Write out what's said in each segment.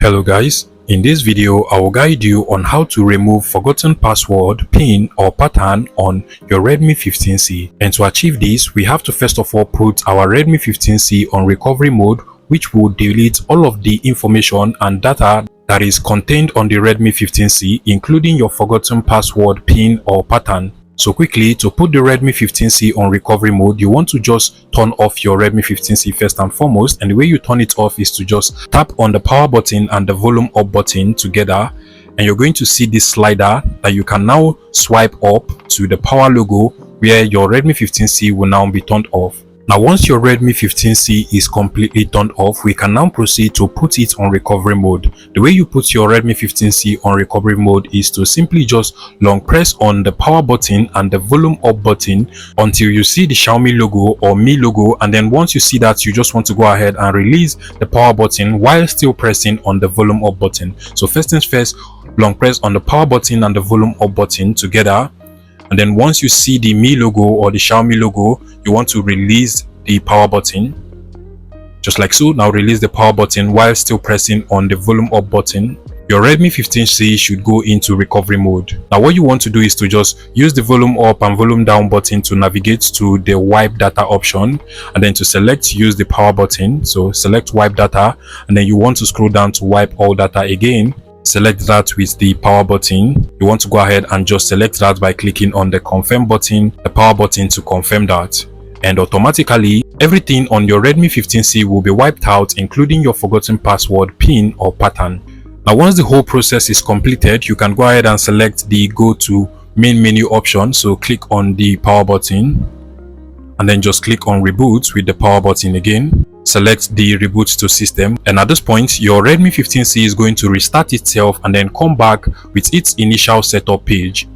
Hello guys, in this video I will guide you on how to remove forgotten password, PIN or pattern on your Redmi 15C. And to achieve this, we have to first of all put our Redmi 15C on recovery mode, which will delete all of the information and data that is contained on the Redmi 15C, including your forgotten password, PIN or pattern. So quickly, to put the Redmi 15C on recovery mode, you want to just turn off your Redmi 15C first and foremost, and the way you turn it off is to just tap on the power button and the volume up button together, and you're going to see this slider that you can now swipe up to the power logo where your Redmi 15C will now be turned off. Now once your Redmi 15C is completely turned off, we can now proceed to put it on recovery mode. The way you put your Redmi 15C on recovery mode is to simply just long press on the power button and the volume up button until you see the Xiaomi logo or Mi logo, and then once you see that, you just want to go ahead and release the power button while still pressing on the volume up button. So first things first, long press on the power button and the volume up button together. And then once you see the Mi logo or the Xiaomi logo, you want to release the power button just like so. Now release the power button while still pressing on the volume up button. Your Redmi 15C should go into recovery mode. Now what you want to do is to just use the volume up and volume down button to navigate to the wipe data option, and then to select use the power button. So select wipe data, and then you want to scroll down to wipe all data again. Select that with the power button. You want to go ahead and just select that by clicking on the confirm button, the power button, to confirm that, and automatically everything on your Redmi 15C will be wiped out, including your forgotten password, PIN or pattern. Now once the whole process is completed, you can go ahead and select the go to main menu option. So click on the power button and then just click on reboot with the power button again. Select the reboot to system, and at this point your Redmi 15C is going to restart itself and then come back with its initial setup page.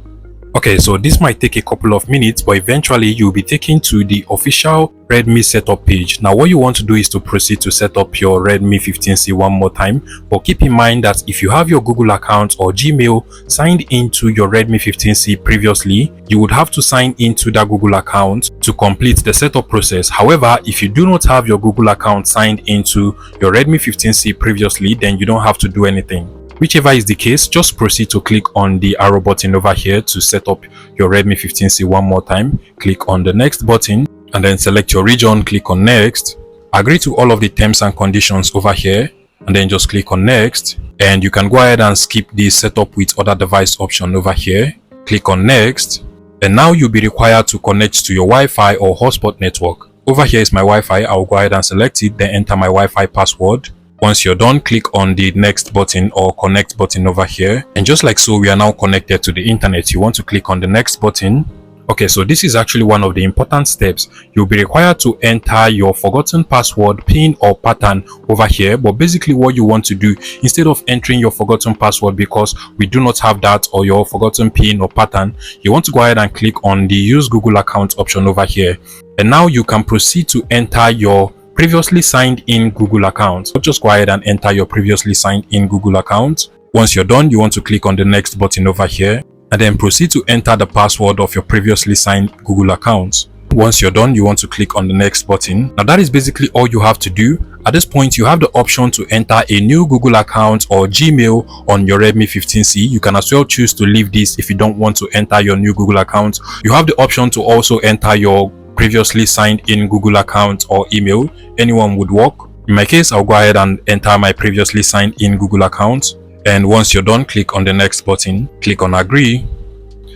Okay, so this might take a couple of minutes, but eventually you'll be taken to the official Redmi setup page. Now what you want to do is to proceed to set up your Redmi 15C one more time, but keep in mind that if you have your Google account or Gmail signed into your Redmi 15C previously, you would have to sign into that Google account to complete the setup process. However, if you do not have your Google account signed into your Redmi 15C previously, then you don't have to do anything. Whichever is the case, just proceed to click on the arrow button over here to set up your Redmi 15C one more time. Click on the next button and then select your region, click on next. Agree to all of the terms and conditions over here and then just click on next. And you can go ahead and skip the setup with other device option over here. Click on next. And now you'll be required to connect to your Wi-Fi or hotspot network. Over here is my Wi-Fi. I'll go ahead and select it, then enter my Wi-Fi password. Once you're done, click on the next button or connect button over here, and just like so, we are now connected to the internet. You want to click on the next button. Okay, so this is actually one of the important steps. You'll be required to enter your forgotten password, PIN or pattern over here, but basically what you want to do, instead of entering your forgotten password, because we do not have that, or your forgotten PIN or pattern, you want to go ahead and click on the use Google account option over here, and now you can proceed to enter your previously signed in Google account. So just go ahead and enter your previously signed in Google account. Once you're done, you want to click on the next button over here and then proceed to enter the password of your previously signed Google account. Once you're done, you want to click on the next button. Now that is basically all you have to do. At this point, you have the option to enter a new Google account or Gmail on your Redmi 15C. You can as well choose to leave this if you don't want to enter your new Google account. You have the option to also enter your previously signed in Google account or email. Anyone would work. In my case, I'll go ahead and enter my previously signed in Google account, and once you're done, click on the next button, click on agree.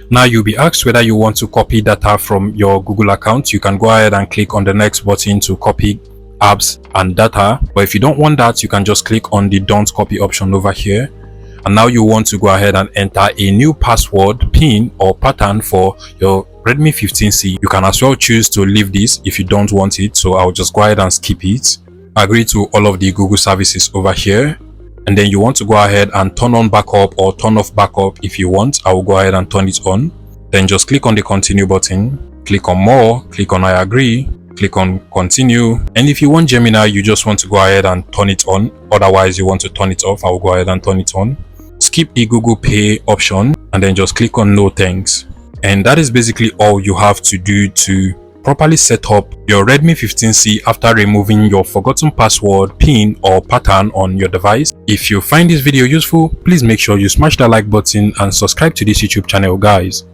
Now you'll be asked whether you want to copy data from your Google account. You can go ahead and click on the next button to copy apps and data, but if you don't want that, you can just click on the don't copy option over here. And now you want to go ahead and enter a new password, PIN or pattern for your Redmi 15C. You can as well choose to leave this if you don't want it, so I'll just go ahead and skip it. Agree to all of the Google services over here, and then you want to go ahead and turn on backup or turn off backup if you want. I will go ahead and turn it on. Then just click on the continue button, click on more, click on I agree, click on continue. And if you want Gemini, you just want to go ahead and turn it on. Otherwise you want to turn it off, I will go ahead and turn it on. Skip the Google Pay option and then just click on no thanks. And that is basically all you have to do to properly set up your Redmi 15C after removing your forgotten password, PIN or pattern on your device. If you find this video useful, please make sure you smash that like button and subscribe to this YouTube channel, guys.